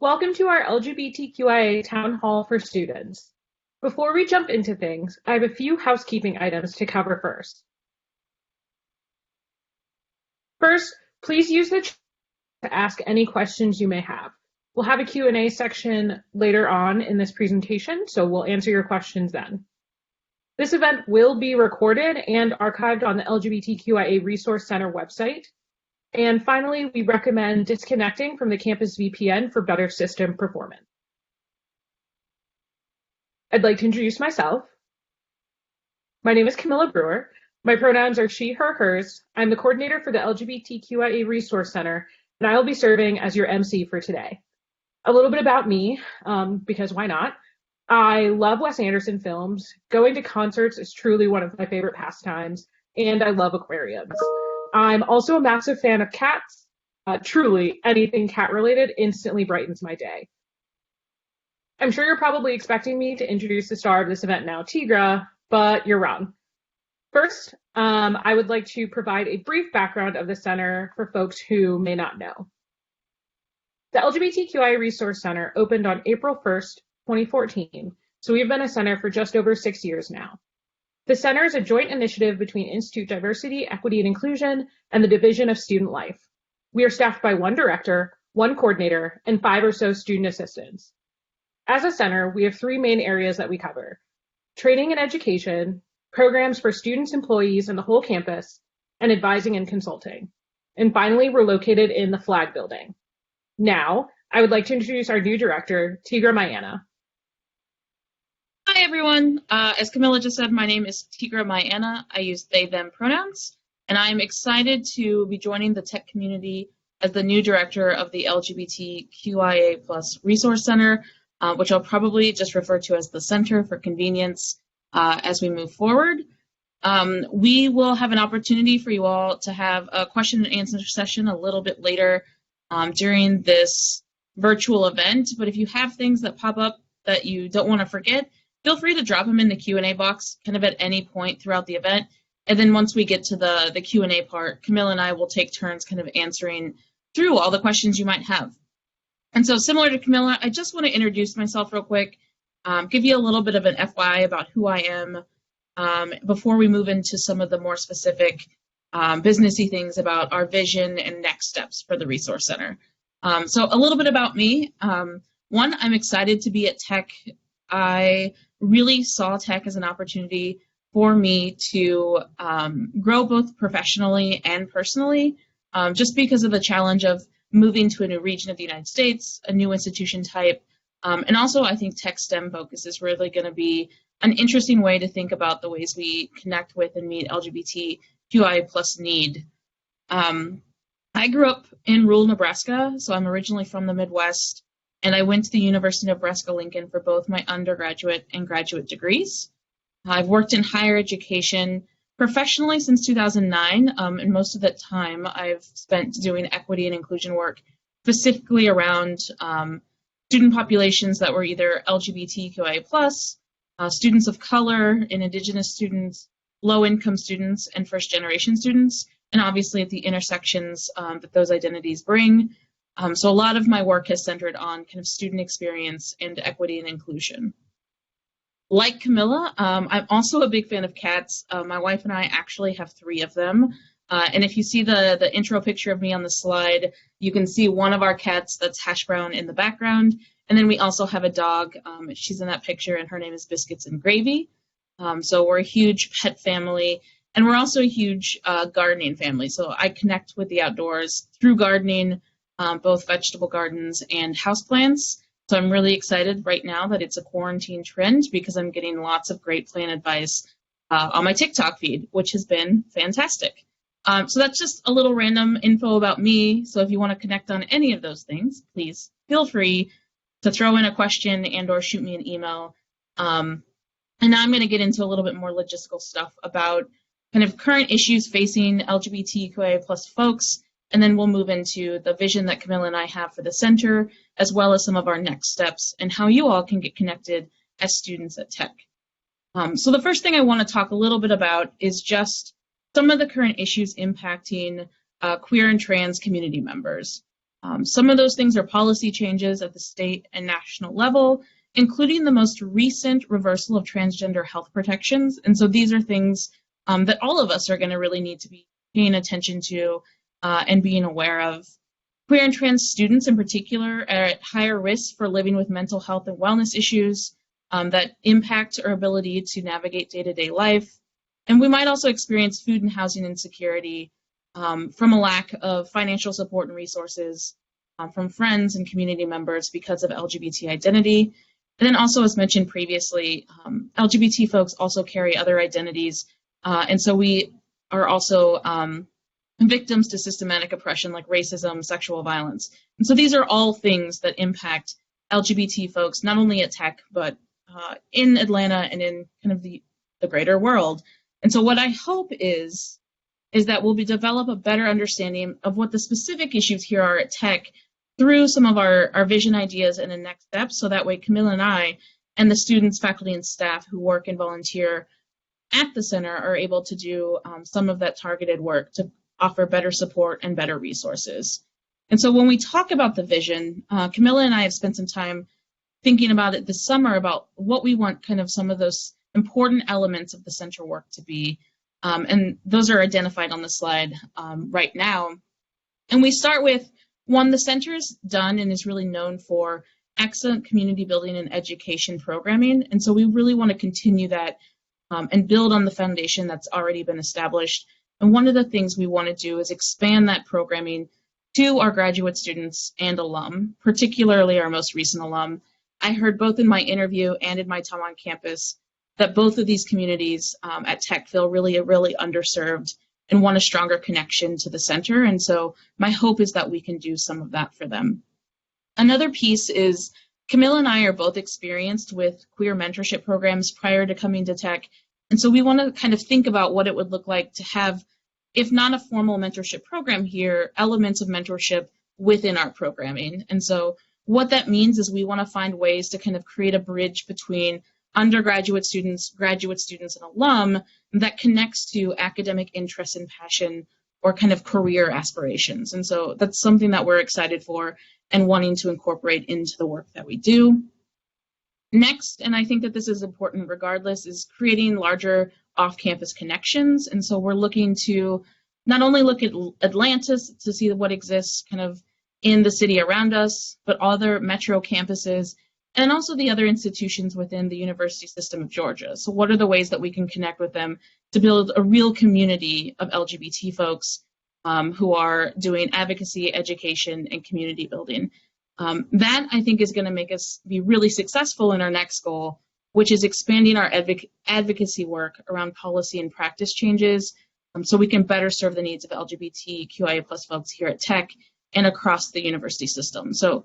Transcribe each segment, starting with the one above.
Welcome to our LGBTQIA Town Hall for Students. Before we jump into things, I have a few housekeeping items to cover first. First, please use the chat to ask any questions you may have. We'll have a Q&A section later on in this presentation, so we'll answer your questions then. This event will be recorded and archived on the LGBTQIA Resource Center website. And finally, we recommend disconnecting from the campus VPN for better system performance. I'd like to introduce myself. My name is Camilla Brewer. My pronouns are she, her, hers. I'm the coordinator for the LGBTQIA Resource Center, and I will be serving as your MC for today. A little bit about me, because why not? I love Wes Anderson films. Going to concerts is truly one of my favorite pastimes, and I love aquariums. I'm also a massive fan of cats. Truly, anything cat-related instantly brightens my day. I'm sure you're probably expecting me to introduce the star of this event now, Tigra, but you're wrong. First, I would like to provide a brief background of the center for folks who may not know. The LGBTQIA Resource Center opened on April 1st, 2014, so we've been a center for just over 6 years now. The center is a joint initiative between Institute Diversity, Equity, and Inclusion and the Division of Student Life. We are staffed by one director, one coordinator, and 5 or so student assistants. As a center, we have 3 main areas that we cover: training and education, programs for students, employees, and the whole campus, and advising and consulting. And finally, we're located in the Flag Building. Now, I would like to introduce our new director, Tigra Mayana. Hi, everyone. As Camilla just said, my name is Tigra Mayana. I use they, them pronouns, and I'm excited to be joining the tech community as the new director of the LGBTQIA+ Resource Center, which I'll probably just refer to as the Center for convenience as we move forward. We will have an opportunity for you all to have a question and answer session a little bit later during this virtual event, but if you have things that pop up that you don't want to forget, feel free to drop them in the Q&A box kind of at any point throughout the event. And then once we get to the Q&A part, Camilla and I will take turns kind of answering through all the questions you might have. And so similar to Camilla, I just want to introduce myself real quick, give you a little bit of an FYI about who I am before we move into some of the more specific businessy things about our vision and next steps for the Resource Center. So a little bit about me. One, I'm excited to be at Tech. I really saw Tech as an opportunity for me to grow both professionally and personally, just because of the challenge of moving to a new region of the United States, a new institution type, and also I think Tech STEM focus is really going to be an interesting way to think about the ways we connect with and meet LGBTQI+ need. I grew up in rural Nebraska, so I'm originally from the Midwest, and I went to the University of Nebraska-Lincoln for both my undergraduate and graduate degrees. I've worked in higher education professionally since 2009, and most of that time I've spent doing equity and inclusion work, specifically around student populations that were either LGBTQIA+, students of color, and Indigenous students, low-income students, and first-generation students, and obviously at the intersections that those identities bring. So a lot of my work has centered on kind of student experience and equity and inclusion. Like Camilla, I'm also a big fan of cats. My wife and I actually have 3 of them. And if you see the intro picture of me on the slide, you can see one of our cats that's hash brown in the background. And then we also have a dog. She's in that picture, and her name is Biscuits and Gravy. So we're a huge pet family. And we're also a huge gardening family. So I connect with the outdoors through gardening, both vegetable gardens and houseplants. So I'm really excited right now that it's a quarantine trend because I'm getting lots of great plant advice on my TikTok feed, which has been fantastic. So that's just a little random info about me. So if you want to connect on any of those things, please feel free to throw in a question and or shoot me an email. And now I'm going to get into a little bit more logistical stuff about kind of current issues facing LGBTQIA+ folks, and then we'll move into the vision that Camilla and I have for the center, as well as some of our next steps and how you all can get connected as students at Tech. So the first thing I want to talk a little bit about is just some of the current issues impacting queer and trans community members. Some of those things are policy changes at the state and national level, including the most recent reversal of transgender health protections. And so these are things that all of us are going to really need to be paying attention to and being aware of. Queer and trans students in particular are at higher risk for living with mental health and wellness issues that impact our ability to navigate day-to-day life. And we might also experience food and housing insecurity from a lack of financial support and resources from friends and community members because of LGBT identity. And then also, as mentioned previously, LGBT folks also carry other identities. And so we are also victims to systematic oppression like racism, sexual violence. And so these are all things that impact LGBT folks, not only at Tech, but in Atlanta and in kind of the greater world. And so what I hope is that we'll develop a better understanding of what the specific issues here are at Tech through some of our vision ideas and the next steps, so that way Camilla and I and the students, faculty, and staff who work and volunteer at the center are able to do some of that targeted work to offer better support and better resources. And so when we talk about the vision, Camilla and I have spent some time thinking about it this summer about what we want kind of some of those important elements of the center work to be. And those are identified on the slide right now. And we start with, one, the center's done and is really known for excellent community building and education programming. And so we really want to continue that and build on the foundation that's already been established. And one of the things we want to do is expand that programming to our graduate students and alum, particularly our most recent alum. I heard both in my interview and in my time on campus that both of these communities at Tech feel really underserved and want a stronger connection to the center. And so my hope is that we can do some of that for them. Another piece is Camilla and I are both experienced with queer mentorship programs prior to coming to Tech. And so we want to kind of think about what it would look like to have, if not a formal mentorship program here, elements of mentorship within our programming. And so what that means is we want to find ways to kind of create a bridge between undergraduate students, graduate students, and alum that connects to academic interest and passion or kind of career aspirations. And so that's something that we're excited for and wanting to incorporate into the work that we do. Next, and I think that this is important regardless, is creating larger off-campus connections. And so we're looking to not only look at Atlanta to see what exists kind of in the city around us, but other metro campuses, and also the other institutions within the university system of Georgia. So what are the ways that we can connect with them to build a real community of LGBT folks who are doing advocacy, education, and community building? That, I think, is going to make us be really successful in our next goal, which is expanding our advocacy work around policy and practice changes so we can better serve the needs of LGBTQIA+ folks here at Tech and across the university system. So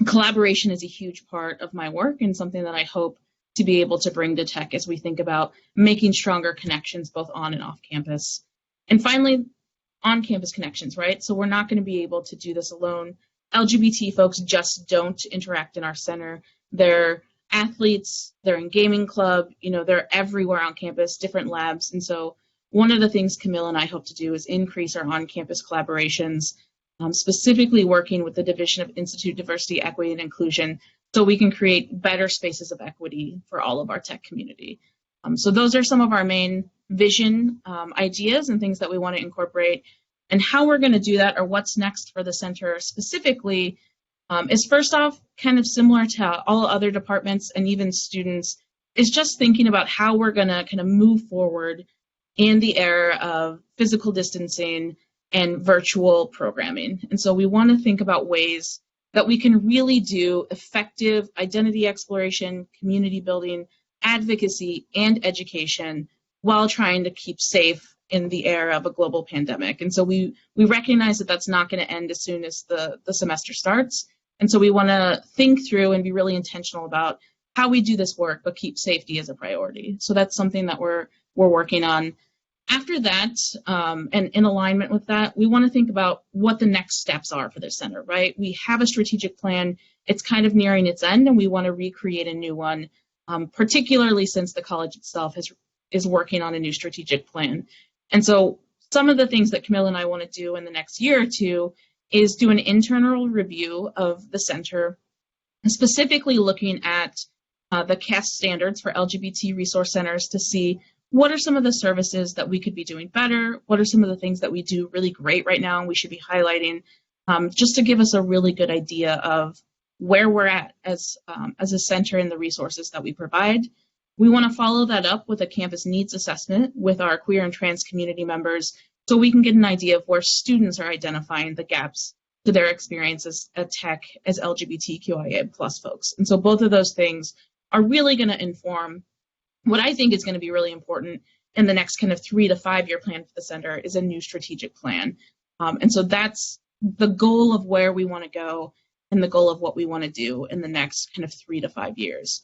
collaboration is a huge part of my work and something that I hope to be able to bring to Tech as we think about making stronger connections both on and off campus. And finally, on-campus connections, right? So we're not going to be able to do this alone. LGBT folks just don't interact in our center. They're athletes, they're in gaming club, they're everywhere on campus, different labs. And so one of the things Camille and I hope to do is increase our on-campus collaborations, specifically working with the Division of Institute Diversity, Equity, and Inclusion, so we can create better spaces of equity for all of our Tech community. So those are some of our main vision ideas and things that we want to incorporate. And how we're going to do that, or what's next for the center specifically, is first off, kind of similar to all other departments and even students, is just thinking about how we're going to kind of move forward in the era of physical distancing and virtual programming. And so we want to think about ways that we can really do effective identity exploration, community building, advocacy, and education while trying to keep safe in the era of a global pandemic. And so we recognize that that's not going to end as soon as the semester starts. And so we want to think through and be really intentional about how we do this work, but keep safety as a priority. So that's something that we're working on. After that, and in alignment with that, we want to think about what the next steps are for the center, right? We have a strategic plan. It's kind of nearing its end, and we want to recreate a new one, particularly since the college itself is working on a new strategic plan. And so some of the things that Camille and I want to do in the next year or two is do an internal review of the center, specifically looking at the CAST standards for LGBT resource centers to see what are some of the services that we could be doing better, what are some of the things that we do really great right now and we should be highlighting, just to give us a really good idea of where we're at as a center and the resources that we provide. We want to follow that up with a campus needs assessment with our queer and trans community members so we can get an idea of where students are identifying the gaps to their experiences at Tech as LGBTQIA plus folks. And so both of those things are really going to inform what I think is going to be really important in the next kind of 3 to 5 year plan for the center is a new strategic plan. And so that's the goal of where we want to go and the goal of what we want to do in the next kind of 3 to 5 years.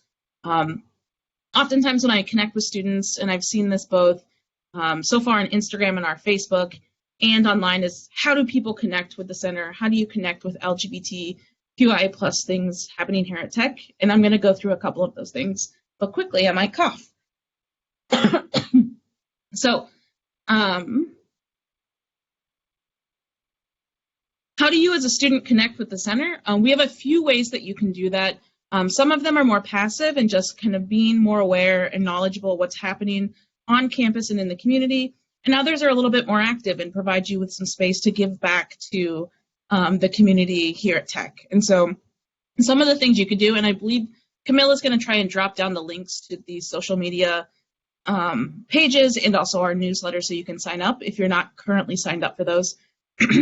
Oftentimes when I connect with students, and I've seen this both so far on Instagram and our Facebook and online, is how do people connect with the center? How do you connect with LGBTQIA plus things happening here at Tech? And I'm going to go through a couple of those things, but quickly I might cough. So how do you as a student connect with the center? We have a few ways that you can do that. Some of them are more passive and just kind of being more aware and knowledgeable of what's happening on campus and in the community. And others are a little bit more active and provide you with some space to give back to the community here at Tech. And so some of the things you could do, and I believe Camilla's going to try and drop down the links to these social media pages and also our newsletter so you can sign up if you're not currently signed up for those.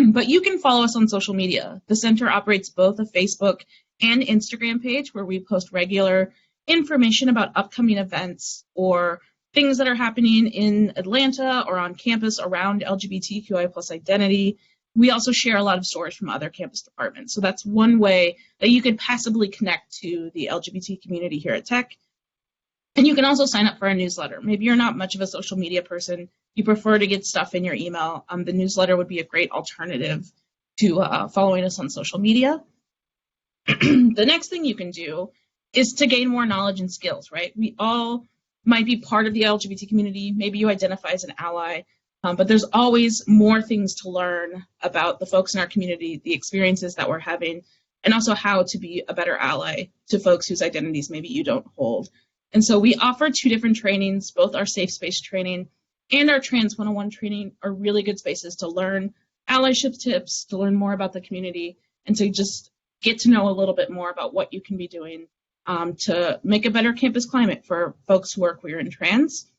But you can follow us on social media. The center operates both a Facebook and Instagram page where we post regular information about upcoming events or things that are happening in Atlanta or on campus around LGBTQI plus identity. We also share a lot of stories from other campus departments. So that's one way that you could passively connect to the LGBT community here at Tech. And you can also sign up for our newsletter. Maybe you're not much of a social media person. You prefer to get stuff in your email. The newsletter would be a great alternative to following us on social media. The next thing you can do is to gain more knowledge and skills, right? We all might be part of the LGBT community. Maybe you identify as an ally, but there's always more things to learn about the folks in our community, the experiences that we're having, and also how to be a better ally to folks whose identities maybe you don't hold. And so we offer 2 different trainings, both our safe space training and our Trans 101 training are really good spaces to learn allyship tips, to learn more about the community, and to just get to know a little bit more about what you can be doing to make a better campus climate for folks who are queer and trans.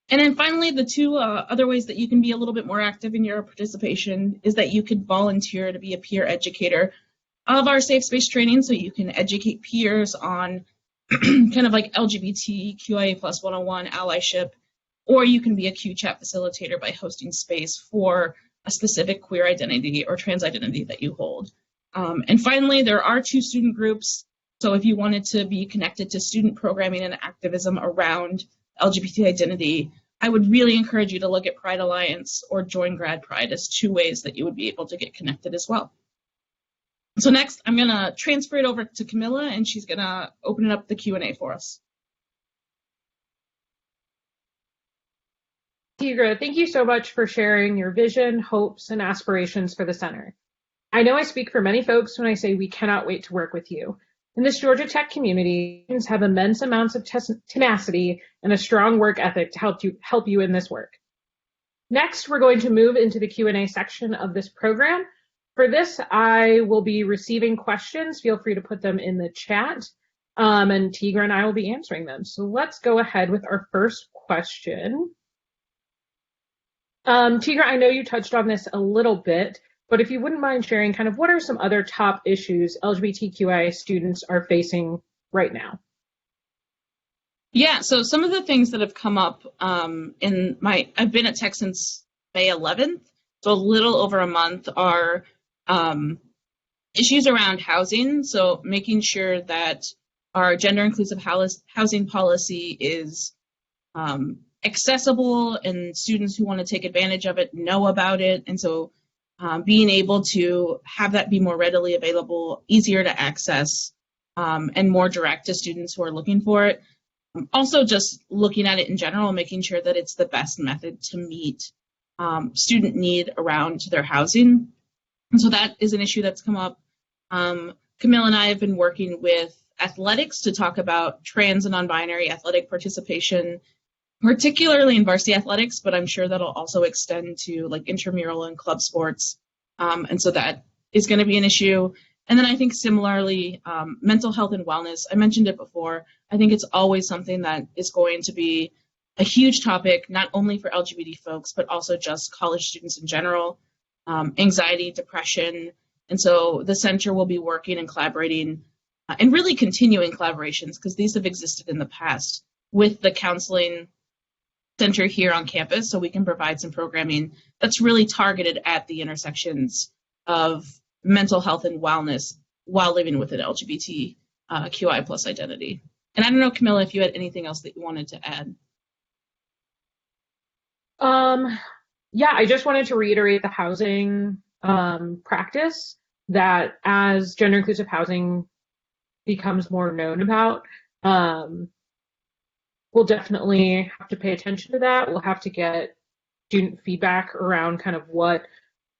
And then finally, the 2 other ways that you can be a little bit more active in your participation is that you could volunteer to be a peer educator of our safe space training, so you can educate peers on kind of like LGBTQIA plus 101 allyship, or you can be a Q-chat facilitator by hosting space for a specific queer identity or trans identity that you hold. And finally, there are 2 student groups. So if you wanted to be connected to student programming and activism around LGBT identity, I would really encourage you to look at Pride Alliance or join Grad Pride as 2 ways that you would be able to get connected as well. So next, I'm going to transfer it over to Camilla, and she's going to open up the Q&A for us. Tigra, thank you so much for sharing your vision, hopes, and aspirations for the center. I know I speak for many folks when I say we cannot wait to work with you. In this Georgia Tech community, students have immense amounts of tenacity and a strong work ethic to help you in this work. Next, we're going to move into the Q&A section of this program. For this, I will be receiving questions. Feel free to put them in the chat, and Tigra and I will be answering them. So let's go ahead with our first question. Tigra, I know you touched on this a little bit, but if you wouldn't mind sharing kind of what are some other top issues LGBTQIA students are facing right now? Yeah, so some of the things that have come up I've been at Tech since May 11th, so a little over a month, are issues around housing. So making sure that our gender inclusive housing policy is accessible and students who want to take advantage of it know about it. And so being able to have that be more readily available, easier to access, and more direct to students who are looking for it. Also just looking at it in general, making sure that it's the best method to meet student need around their housing. And so that is an issue that's come up. Camille and I have been working with athletics to talk about trans and non-binary athletic participation, particularly in varsity athletics, but I'm sure that'll also extend to like intramural and club sports. And so that is going to be an issue. And then I think similarly, mental health and wellness, I mentioned it before, I think it's always something that is going to be a huge topic, not only for LGBT folks, but also just college students in general, anxiety, depression. And so the center will be working and collaborating and really continuing collaborations, because these have existed in the past, with the counseling center here on campus, so we can provide some programming that's really targeted at the intersections of mental health and wellness while living with an LGBTQI plus identity. And I don't know, Camilla, if you had anything else that you wanted to add. Yeah, I just wanted to reiterate the housing practice, that as gender inclusive housing becomes more known about, we'll definitely have to pay attention to that. We'll have to get student feedback around kind of what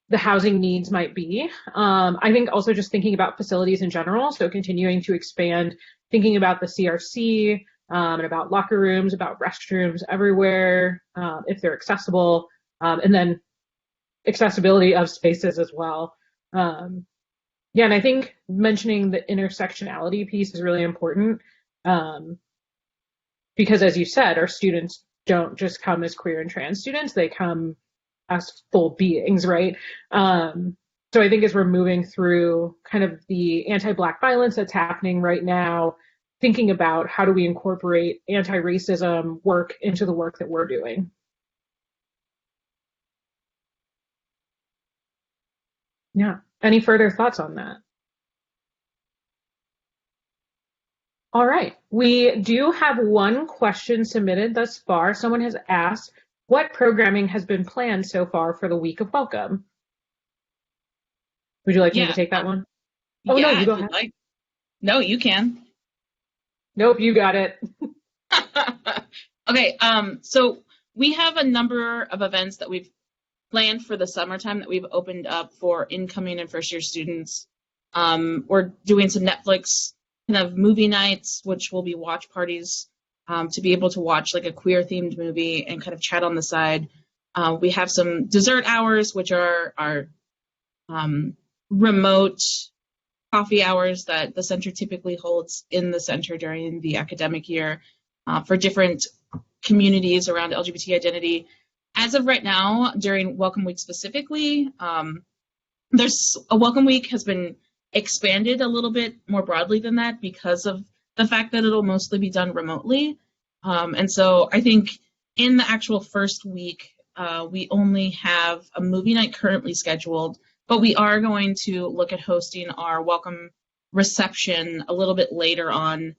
the housing needs might be. I think also just thinking about facilities in general, so continuing to expand, thinking about the CRC, and about locker rooms, about restrooms everywhere, if they're accessible, and then accessibility of spaces as well. Yeah, and I think mentioning the intersectionality piece is really important, because as you said, our students don't just come as queer and trans students, they come as full beings, right? So I think as we're moving through kind of the anti-Black violence that's happening right now, thinking about how do we incorporate anti-racism work into the work that we're doing. Yeah. Any further thoughts on that? All right. We do have one question submitted thus far. Someone has asked, what programming has been planned so far for the week of welcome? Would you like me to take that one? Oh, yeah, no, you go ahead. like. No, you can. Nope, you got it. Okay, so we have a number of events that we've planned for the summertime that we've opened up for incoming and first year students. We're doing some Netflix kind of movie nights, which will be watch parties, to be able to watch like a queer themed movie and kind of chat on the side. We have some dessert hours, which are our remote coffee hours that the center typically holds in the center during the academic year, for different communities around LGBT identity. As of right now, during Welcome Week specifically, there's a Welcome Week has been expanded a little bit more broadly than that because of the fact that it'll mostly be done remotely. And so I think in the actual first week, we only have a movie night currently scheduled, but we are going to look at hosting our welcome reception a little bit later on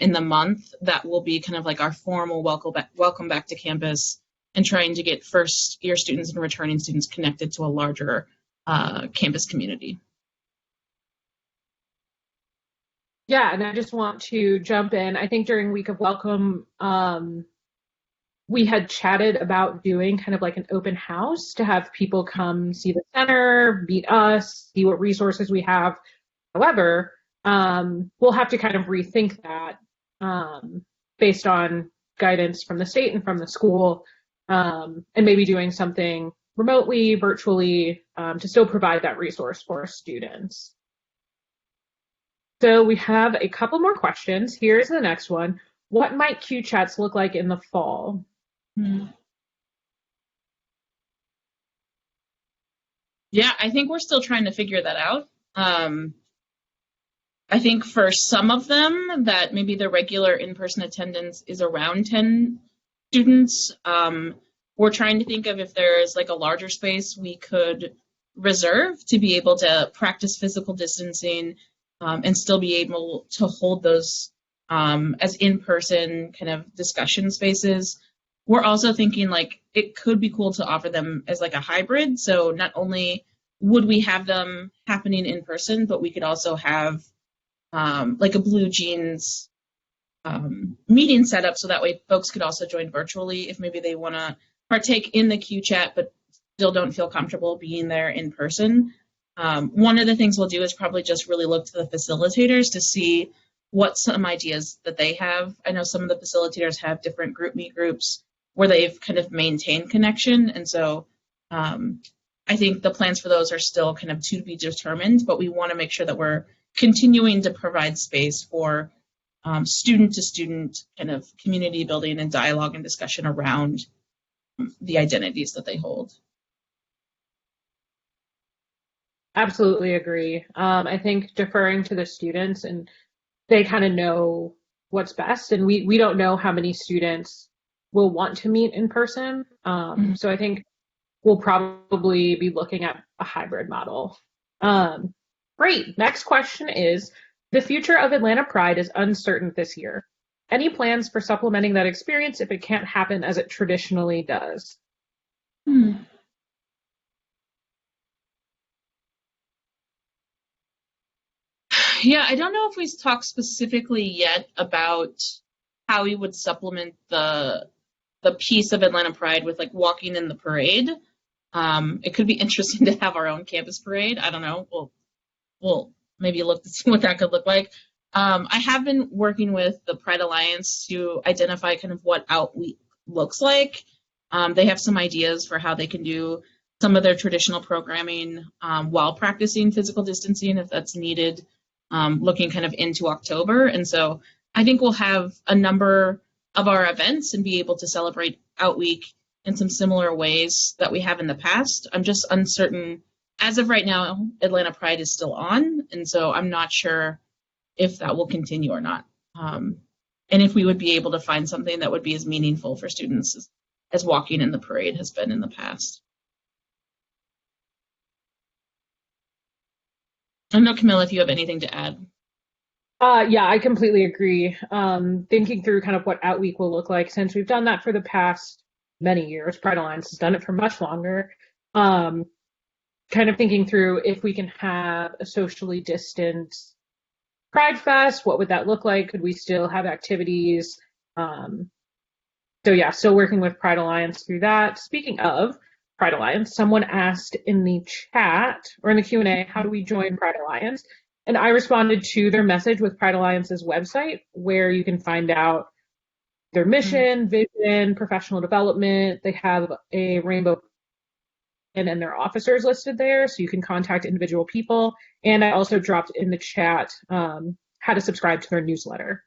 in the month. That will be kind of like our formal welcome back to campus, and trying to get first year students and returning students connected to a larger campus community. Yeah, and I just want to jump in. I think during Week of Welcome, we had chatted about doing kind of like an open house to have people come see the center, meet us, see what resources we have. However, we'll have to kind of rethink that based on guidance from the state and from the school, and maybe doing something remotely, virtually, to still provide that resource for students. So we have a couple more questions. Here's the next one. What might Q chats look like in the fall? Yeah, I think we're still trying to figure that out. I think for some of them that maybe the regular in-person attendance is around 10 students. We're trying to think of if there's like a larger space we could reserve to be able to practice physical distancing, and still be able to hold those as in-person kind of discussion spaces. We're also thinking like it could be cool to offer them as like a hybrid. So not only would we have them happening in person, but we could also have like a Blue Jeans meeting set up, so that way folks could also join virtually if maybe they want to partake in the Q chat but still don't feel comfortable being there in person. One of the things we'll do is probably just really look to the facilitators to see what some ideas that they have. I know some of the facilitators have different group meet groups where they've kind of maintained connection. And so I think the plans for those are still kind of to be determined, but we want to make sure that we're continuing to provide space for student to student kind of community building and dialogue and discussion around the identities that they hold. Absolutely agree. I think deferring to the students, and they kind of know what's best, and we don't know how many students will want to meet in person. So I think we'll probably be looking at a hybrid model. Great. Next question is, the future of Atlanta Pride is uncertain this year. Any plans for supplementing that experience if it can't happen as it traditionally does? Yeah, I don't know if we've talked specifically yet about how we would supplement the piece of Atlanta Pride with like walking in the parade. It could be interesting to have our own campus parade. I don't know. We'll maybe look to see what that could look like. I have been working with the Pride Alliance to identify kind of what Outweek looks like. They have some ideas for how they can do some of their traditional programming while practicing physical distancing if that's needed, looking kind of into October. And so I think we'll have a number of our events and be able to celebrate Outweek in some similar ways that we have in the past. I'm just uncertain. As of right now, Atlanta Pride is still on, and so I'm not sure if that will continue or not. And if we would be able to find something that would be as meaningful for students as walking in the parade has been in the past. I don't know, Camilla, if you have anything to add. Yeah, I completely agree. Thinking through kind of what Outweek will look like, since we've done that for the past many years, Pride Alliance has done it for much longer. Kind of thinking through if we can have a socially distanced Pride Fest, what would that look like? Could we still have activities? So yeah, still working with Pride Alliance through that. Speaking of Pride Alliance, someone asked in the chat or in the Q&A, how do we join Pride Alliance? And I responded to their message with Pride Alliance's website, where you can find out their mission, vision, professional development. They have a rainbow and their officers listed there, so you can contact individual people. And I also dropped in the chat how to subscribe to their newsletter.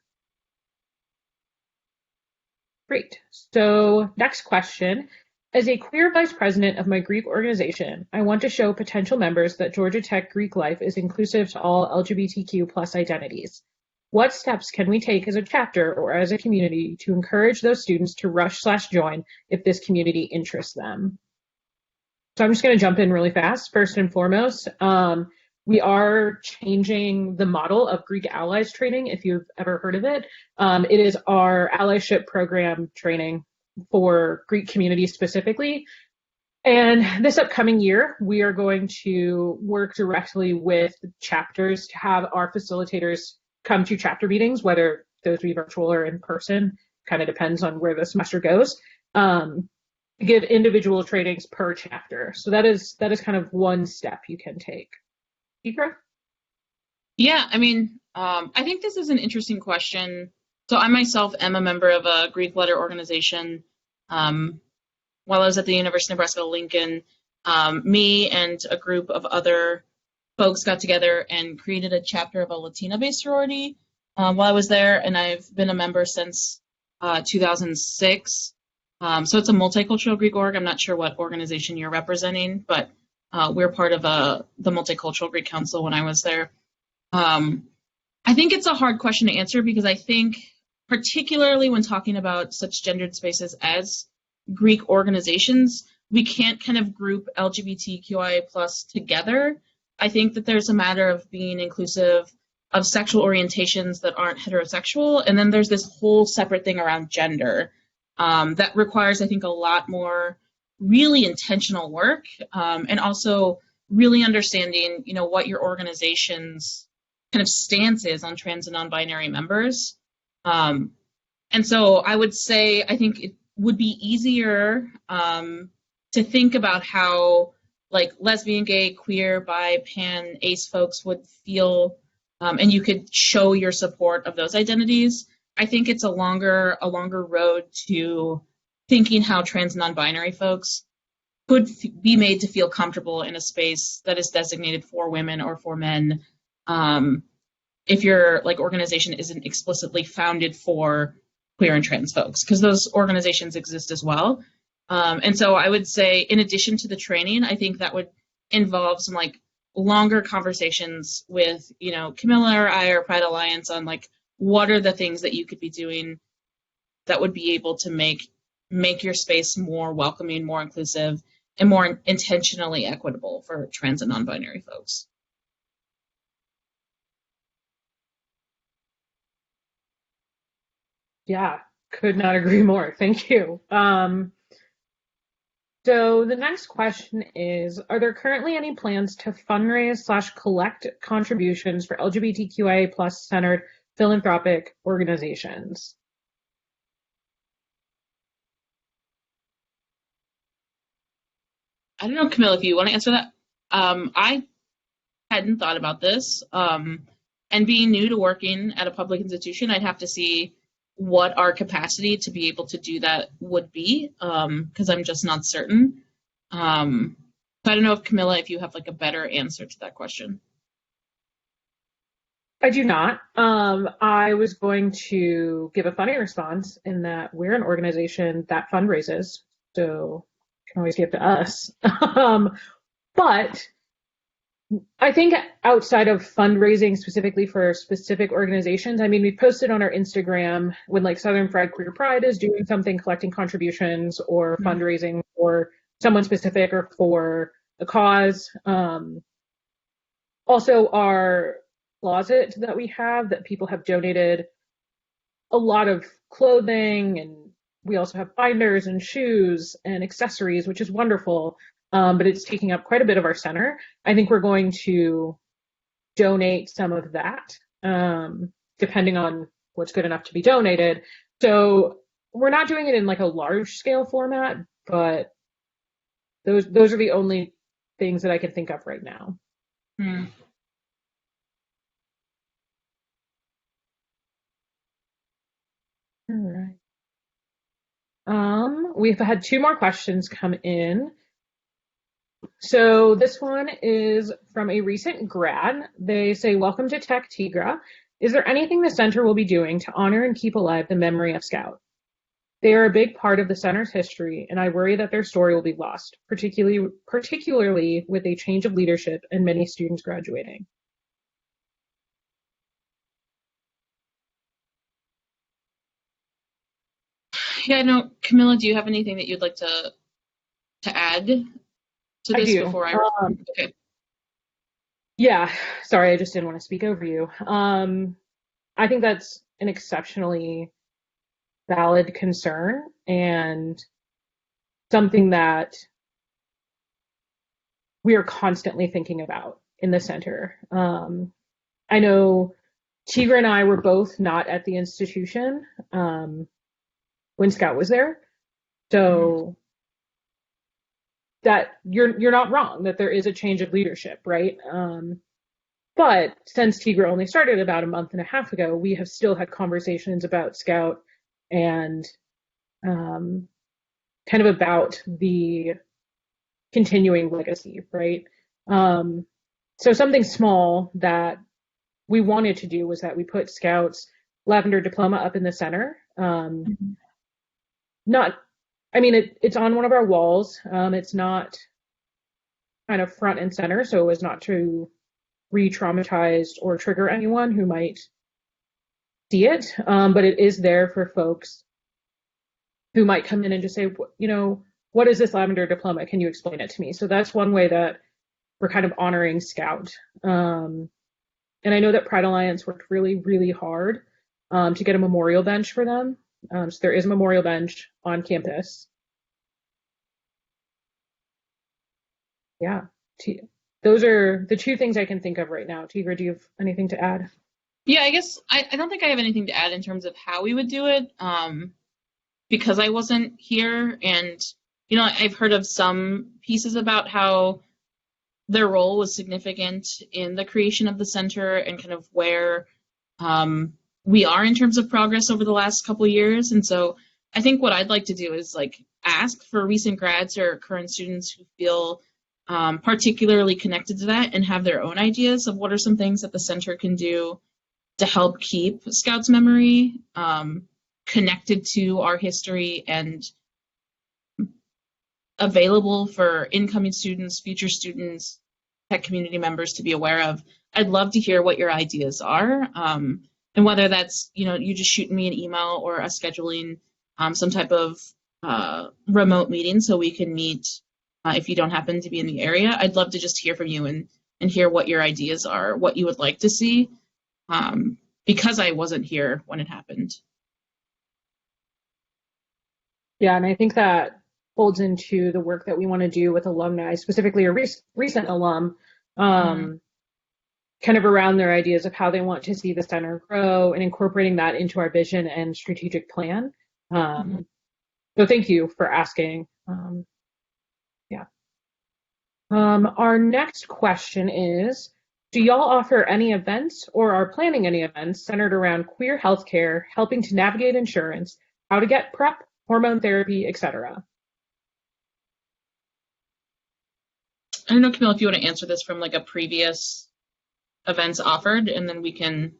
Great. So next question. As a queer vice president of my Greek organization, I want to show potential members that Georgia Tech Greek life is inclusive to all LGBTQ plus identities. What steps can we take as a chapter or as a community to encourage those students to rush/join if this community interests them? So I'm just going to jump in really fast. First and foremost, we are changing the model of Greek Allies training, if you've ever heard of it. It is our allyship program training for Greek communities specifically. And this upcoming year, we are going to work directly with chapters to have our facilitators come to chapter meetings, whether those be virtual or in person, kind of depends on where the semester goes. Give individual trainings per chapter. So that is kind of one step you can take. Ikra? Yeah, I mean, I think this is an interesting question. So I myself am a member of a Greek letter organization. While I was at the University of Nebraska-Lincoln, me and a group of other folks got together and created a chapter of a Latina-based sorority while I was there, and I've been a member since 2006. So it's a multicultural Greek org. I'm not sure what organization you're representing, but we're part of the Multicultural Greek Council when I was there. I think it's a hard question to answer because I think particularly when talking about such gendered spaces as Greek organizations, we can't kind of group LGBTQIA plus together. I think that there's a matter of being inclusive of sexual orientations that aren't heterosexual, and then there's this whole separate thing around gender that requires, I think, a lot more really intentional work, and also really understanding, you know, what your organization's kind of stance is on trans and non-binary members. And so I would say I think it would be easier to think about how like lesbian, gay, queer, bi, pan, ace folks would feel, and you could show your support of those identities. I think it's a longer road to thinking how trans non-binary folks could be made to feel comfortable in a space that is designated for women or for men. If your like organization isn't explicitly founded for queer and trans folks, because those organizations exist as well. And so I would say, in addition to the training, I think that would involve some like longer conversations with, Camilla or I or Pride Alliance on like what are the things that you could be doing that would be able to make your space more welcoming, more inclusive, and more intentionally equitable for trans and non-binary folks. Yeah, could not agree more. Thank you. So the next question is, are there currently any plans to fundraise/collect contributions for LGBTQIA plus centered philanthropic organizations? I don't know, Camille, if you want to answer that. I hadn't thought about this. And being new to working at a public institution, I'd have to see what our capacity to be able to do that would be, because I'm just not certain. So I don't know if Camilla, if you have like a better answer to that question. I do not. I was going to give a funny response in that we're an organization that fundraises, so it can always be up to us. But I think outside of fundraising specifically for specific organizations, I mean, we posted on our Instagram when like Southern Fried Queer Pride is doing something, collecting contributions or fundraising for someone specific or for a cause. Also, our closet that we have that people have donated a lot of clothing, and we also have binders and shoes and accessories, which is wonderful. But it's taking up quite a bit of our center. I think we're going to donate some of that, depending on what's good enough to be donated. So we're not doing it in like a large scale format, but those are the only things that I can think of right now. Hmm. All right. We've had two more questions come in. So this one is from a recent grad. They say, welcome to Tech Tigra. Is there anything the center will be doing to honor and keep alive the memory of Scout? They are a big part of the center's history, and I worry that their story will be lost, particularly with a change of leadership and many students graduating. Yeah, no, Camilla, do you have anything that you'd like to add to I this do. before I okay. Yeah, sorry, I just didn't want to speak over you. I think that's an exceptionally valid concern and something that we are constantly thinking about in the center. I know Tigra and I were both not at the institution when Scout was there, so that you're not wrong that there is a change of leadership, right? But since Tigra only started about a month and a half ago, we have still had conversations about Scout and kind of about the continuing legacy, right? So something small that we wanted to do was that we put Scout's lavender diploma up in the center. Not, I mean, it's on one of our walls. It's not kind of front and center, so as not to re-traumatize or trigger anyone who might see it. But it is there for folks who might come in and just say, what is this lavender diploma? Can you explain it to me? So that's one way that we're kind of honoring Scout. And I know that Pride Alliance worked really, really hard to get a memorial bench for them. So there is a memorial bench on campus. Yeah, those are the two things I can think of right now. Tigra, do you have anything to add? Yeah, I guess I don't think I have anything to add in terms of how we would do it, because I wasn't here, and I've heard of some pieces about how their role was significant in the creation of the center and kind of where we are in terms of progress over the last couple of years. And so I think what I'd like to do is like ask for recent grads or current students who feel particularly connected to that and have their own ideas of what are some things that the center can do to help keep Scouts memory connected to our history and available for incoming students, future students, tech community members to be aware of. I'd love to hear what your ideas are. And whether that's, you just shooting me an email or us scheduling some type of remote meeting so we can meet if you don't happen to be in the area. I'd love to just hear from you and hear what your ideas are, what you would like to see, because I wasn't here when it happened. Yeah, and I think that folds into the work that we want to do with alumni, specifically a recent alum, kind of around their ideas of how they want to see the center grow and incorporating that into our vision and strategic plan. So thank you for asking. Our next question is, do y'all offer any events or are planning any events centered around queer healthcare, helping to navigate insurance, how to get PrEP, hormone therapy, etc.? I don't know, Camille, if you want to answer this from like a previous events offered, and then we can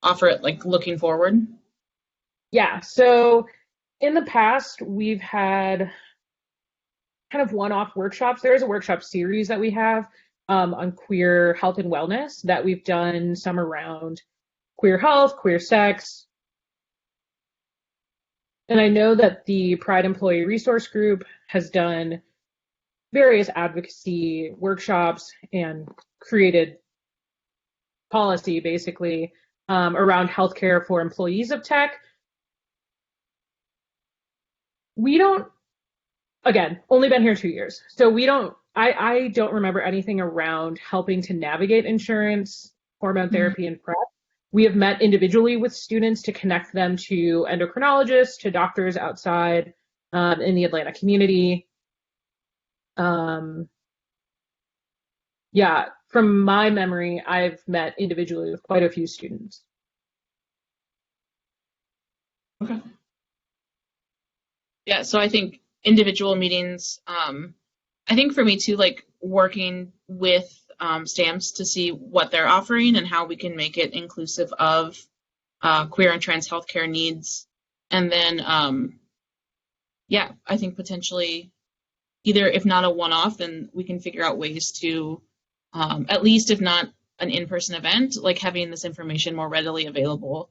offer it like looking forward. Yeah, so in the past, we've had kind of one-off workshops. There is a workshop series that we have on queer health and wellness that we've done, some around queer health, queer sex. And I know that the Pride Employee Resource Group has done various advocacy workshops and created policy basically around healthcare for employees of tech. We don't, again, only been here 2 years. So I don't remember anything around helping to navigate insurance, hormone therapy, and PrEP. We have met individually with students to connect them to endocrinologists, to doctors outside in the Atlanta community. Yeah, from my memory, I've met individually with quite a few students. Okay. Yeah, so I think individual meetings, I think for me too, like working with STAMPS to see what they're offering and how we can make it inclusive of queer and trans healthcare needs. And then, yeah, I think potentially either if not a one-off, then we can figure out ways to, at least if not an in-person event, like having this information more readily available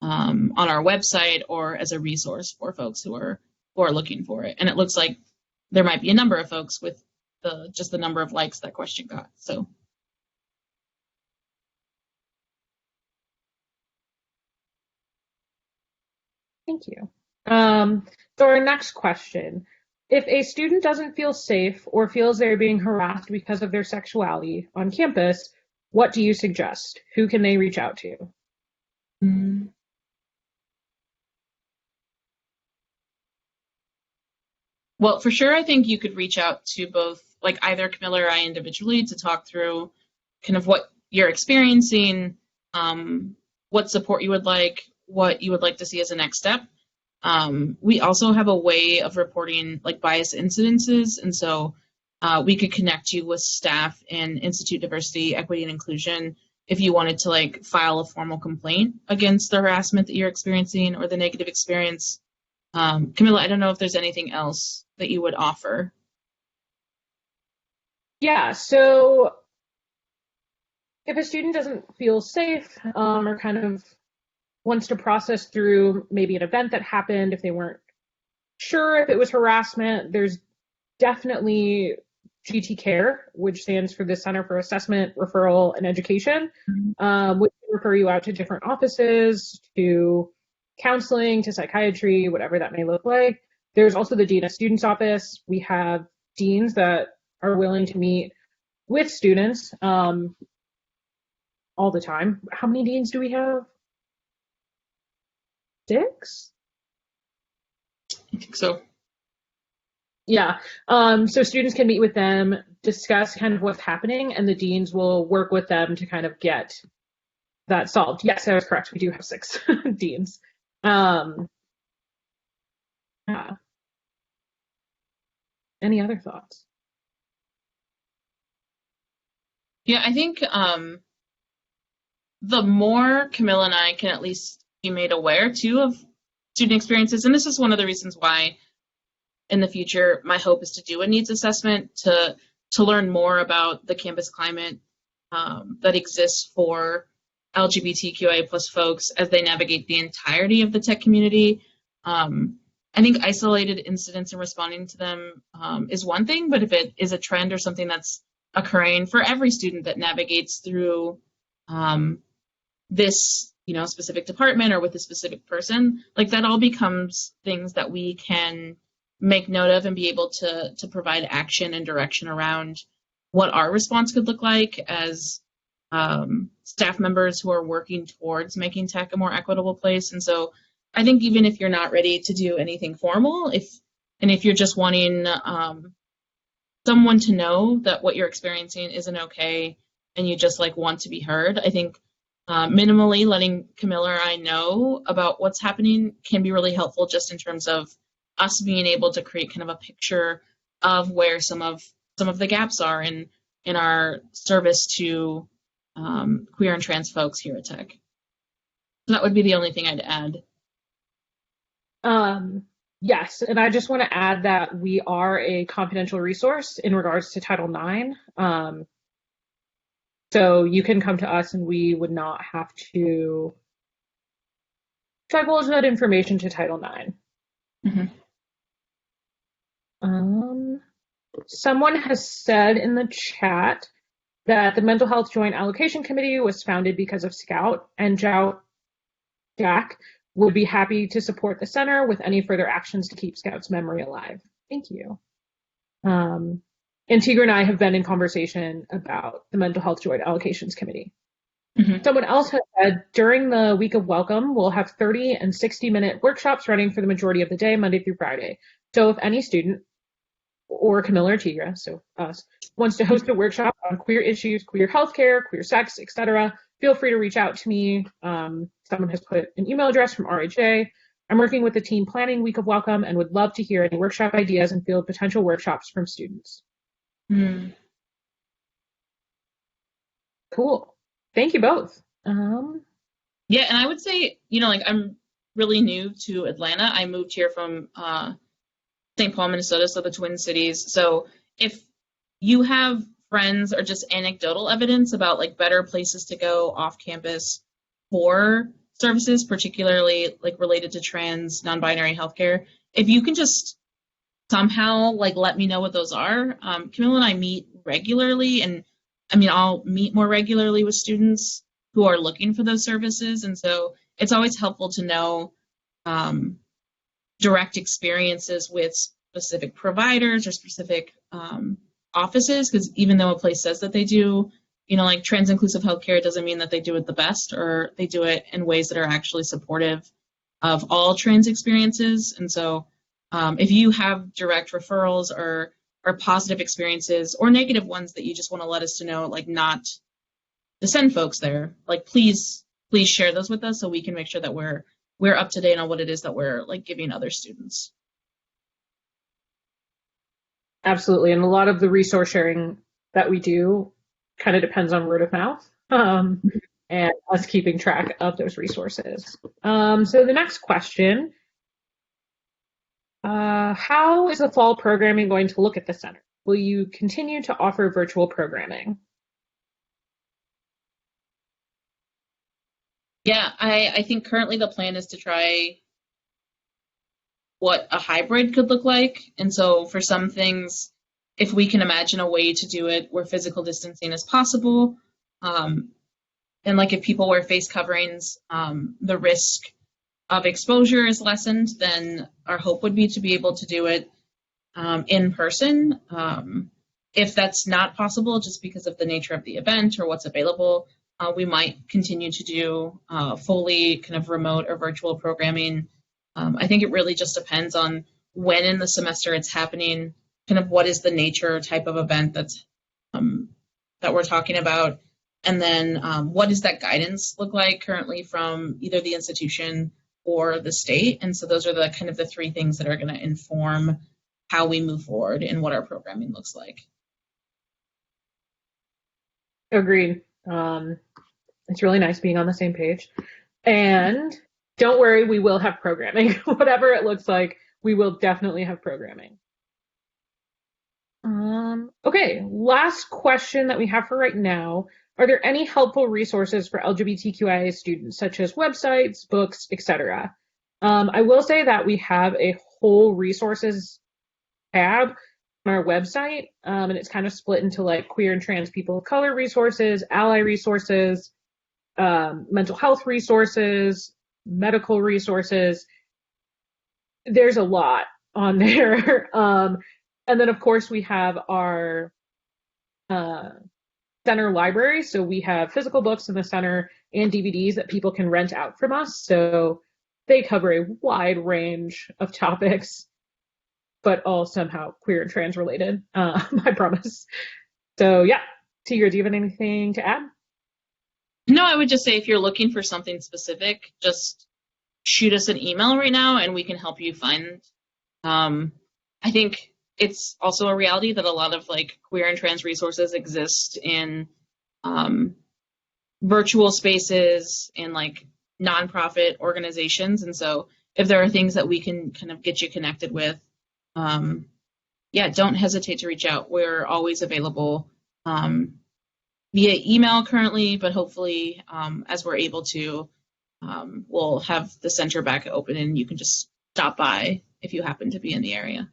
on our website or as a resource for folks who are looking for it. And it looks like there might be a number of folks with just the number of likes that question got. So. Thank you. So our next question, if a student doesn't feel safe or feels they're being harassed because of their sexuality on campus, what do you suggest? Who can they reach out to? Well, for sure, I think you could reach out to both, like either Camilla or I individually to talk through kind of what you're experiencing, what support you would like, what you would like to see as a next step. We also have a way of reporting like bias incidences, and so we could connect you with staff in Institute Diversity, Equity, and Inclusion if you wanted to like file a formal complaint against the harassment that you're experiencing or the negative experience. Camilla, I don't know if there's anything else that you would offer. Yeah, so if a student doesn't feel safe or kind of wants to process through maybe an event that happened, if they weren't sure if it was harassment, there's definitely GT Care, which stands for the Center for Assessment, Referral, and Education, which will refer you out to different offices, to counseling, to psychiatry, whatever that may look like. There's also the Dean of Students Office. We have deans that are willing to meet with students all the time. How many deans do we have? 6? I think so. Yeah. So students can meet with them, discuss kind of what's happening, and the deans will work with them to kind of get that solved. Yes, that was correct. We do have six deans. Um, yeah. Any other thoughts? Yeah, I think the more Camilla and I can at least be made aware too of student experiences, and this is one of the reasons why in the future my hope is to do a needs assessment to learn more about the campus climate that exists for LGBTQIA plus folks as they navigate the entirety of the tech community. I think isolated incidents and responding to them is one thing, but if it is a trend or something that's occurring for every student that navigates through this, specific department or with a specific person, like that all becomes things that we can make note of and be able to provide action and direction around what our response could look like as staff members who are working towards making tech a more equitable place. And so I think even if you're not ready to do anything formal, if you're just wanting someone to know that what you're experiencing isn't okay and you just like want to be heard, I think minimally letting Camilla or I know about what's happening can be really helpful just in terms of us being able to create kind of a picture of where some of the gaps are in our service to queer and trans folks here at Tech. So that would be the only thing I'd add. Yes, and I just want to add that we are a confidential resource in regards to Title IX. So you can come to us and we would not have to divulge that information to Title IX. Mm-hmm. Someone has said in the chat that the Mental Health Joint Allocation Committee was founded because of Scout, and Jack would be happy to support the center with any further actions to keep Scout's memory alive. Thank you. And Tigra and I have been in conversation about the Mental Health Joint Allocations Committee. Mm-hmm. Someone else has said during the week of welcome, we'll have 30 and 60-minute workshops running for the majority of the day, Monday through Friday. So if any student or Camilla or Tigra, so us, wants to host a workshop on queer issues, queer healthcare, queer sex, etc., feel free to reach out to me. Someone has put an email address from RHA. I'm working with the team planning Week of Welcome and would love to hear any workshop ideas and field potential workshops from students. Cool. Thank you both. Yeah, and I would say, I'm really new to Atlanta. I moved here from St. Paul, Minnesota, so the Twin Cities. So if you have friends or just anecdotal evidence about like better places to go off campus for services, particularly like related to trans, non-binary healthcare, if you can just somehow like let me know what those are. Camilla and I meet regularly, and I'll meet more regularly with students who are looking for those services. And so it's always helpful to know direct experiences with specific providers or specific offices, because even though a place says that they do, like trans inclusive healthcare, doesn't mean that they do it the best or they do it in ways that are actually supportive of all trans experiences. And so if you have direct referrals or positive experiences or negative ones that you just want to let us to know, like not to send folks there, like please share those with us so we can make sure that we're up to date on what it is that we're like giving other students. Absolutely. And a lot of the resource sharing that we do kind of depends on word of mouth and us keeping track of those resources. So the next question, how is the fall programming going to look at the center? Will you continue to offer virtual programming? Yeah, I think currently the plan is to try what a hybrid could look like. And so for some things, if we can imagine a way to do it where physical distancing is possible, and like if people wear face coverings, the risk of exposure is lessened, then our hope would be to be able to do it in person. If that's not possible, just because of the nature of the event or what's available, we might continue to do fully kind of remote or virtual programming. I think it really just depends on when in the semester it's happening, kind of what is the nature type of event that we're talking about, and then what does that guidance look like currently from either the institution or the state. And so those are the kind of the three things that are going to inform how we move forward and what our programming looks like. Agreed. It's really nice being on the same page. And don't worry, we will have programming. Whatever it looks like, we will definitely have programming. Okay, last question that we have for right now. Are there any helpful resources for LGBTQIA students, such as websites, books, etc.? I will say that we have a whole resources tab on our website, and it's kind of split into like queer and trans people of color resources, ally resources, mental health resources, medical resources. There's a lot on there. And then, of course, we have our center library. So we have physical books in the center and DVDs that people can rent out from us. So they cover a wide range of topics, but all somehow queer and trans related, I promise. So yeah, Tigra, do you have anything to add? No, I would just say if you're looking for something specific, just shoot us an email right now and we can help you find. I think it's also a reality that a lot of like queer and trans resources exist in virtual spaces and like nonprofit organizations. And so if there are things that we can kind of get you connected with, yeah, don't hesitate to reach out. We're always available via email currently, but hopefully as we're able to, we'll have the center back open and you can just stop by if you happen to be in the area.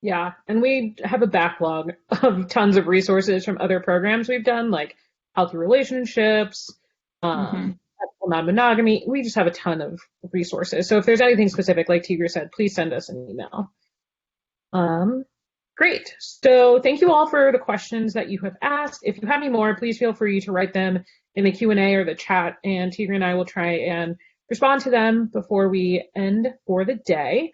Yeah, and we have a backlog of tons of resources from other programs we've done, like healthy relationships, ethical non-monogamy. We just have a ton of resources. So if there's anything specific, like Tigra said, please send us an email. Great. So thank you all for the questions that you have asked. If you have any more, please feel free to write them in the Q&A or the chat, and Tigra and I will try and respond to them before we end for the day.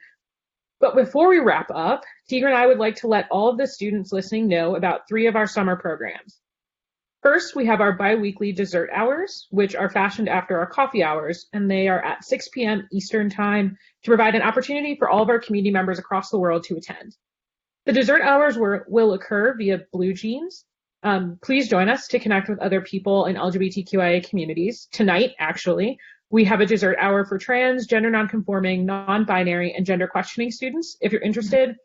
But before we wrap up, Tigra and I would like to let all of the students listening know about 3 of our summer programs. First, we have our bi-weekly dessert hours, which are fashioned after our coffee hours, and they are at 6 p.m. Eastern Time to provide an opportunity for all of our community members across the world to attend. The dessert hours will occur via Blue Jeans. Please join us to connect with other people in LGBTQIA communities. Tonight, actually, we have a dessert hour for trans, gender nonconforming, non-binary, and gender questioning students. If you're interested,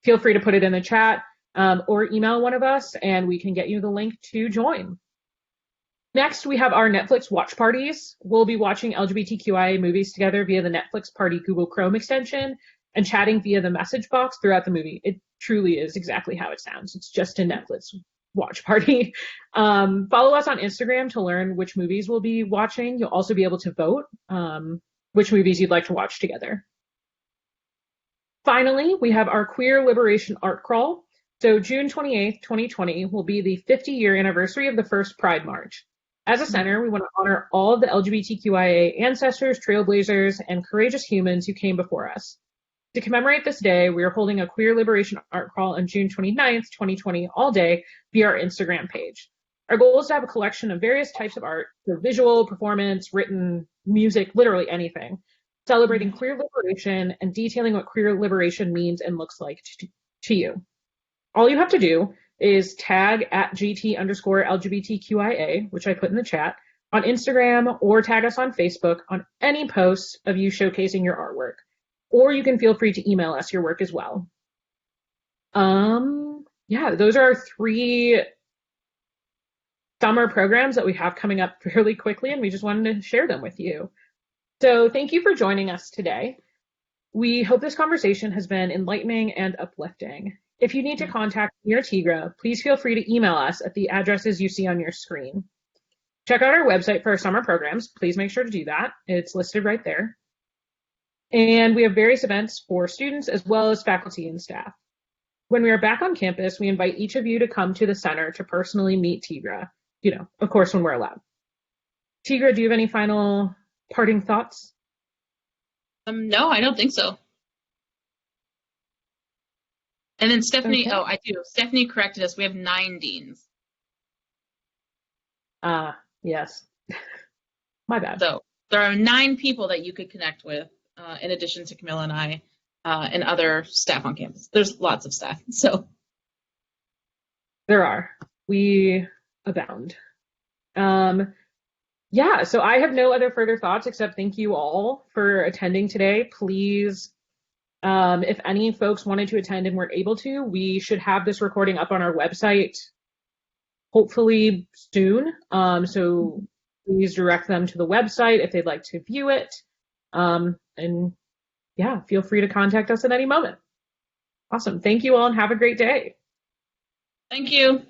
feel free to put it in the chat or email one of us and we can get you the link to join. Next, we have our Netflix watch parties. We'll be watching LGBTQIA movies together via the Netflix Party Google Chrome extension and chatting via the message box throughout the movie. It truly is exactly how it sounds. It's just a Netflix watch party. Follow us on Instagram to learn which movies we'll be watching. You'll also be able to vote which movies you'd like to watch together. Finally, we have our Queer Liberation Art Crawl. So June 28th, 2020 will be the 50-year anniversary of the first Pride March. As a center, we want to honor all of the LGBTQIA ancestors, trailblazers, and courageous humans who came before us. To commemorate this day, we are holding a Queer Liberation Art Crawl on June 29th, 2020, all day via our Instagram page. Our goal is to have a collection of various types of art, so visual, performance, written, music, literally anything, celebrating queer liberation and detailing what queer liberation means and looks like to you. All you have to do is tag at GT_LGBTQIA, which I put in the chat, on Instagram, or tag us on Facebook on any post of you showcasing your artwork. Or you can feel free to email us your work as well. Yeah, those are our 3 summer programs that we have coming up fairly quickly, and we just wanted to share them with you. So thank you for joining us today. We hope this conversation has been enlightening and uplifting. If you need to contact me or Tigra, please feel free to email us at the addresses you see on your screen. Check out our website for our summer programs. Please make sure to do that. It's listed right there. And we have various events for students as well as faculty and staff. When we are back on campus, we invite each of you to come to the center to personally meet Tigra, of course, when we're allowed. Tigra, do you have any final parting thoughts? No, I don't think so. And then Stephanie, Okay. Stephanie corrected us. We have 9 deans. Yes. My bad. So there are 9 people that you could connect with, in addition to Camilla and I, and other staff on campus. There's lots of staff. So There are. We abound. Yeah, so I have no other further thoughts except thank you all for attending today. Please, if any folks wanted to attend and weren't able to, we should have this recording up on our website hopefully soon. So please direct them to the website if they'd like to view it. And yeah, feel free to contact us at any moment. Awesome. Thank you all and have a great day. thank you.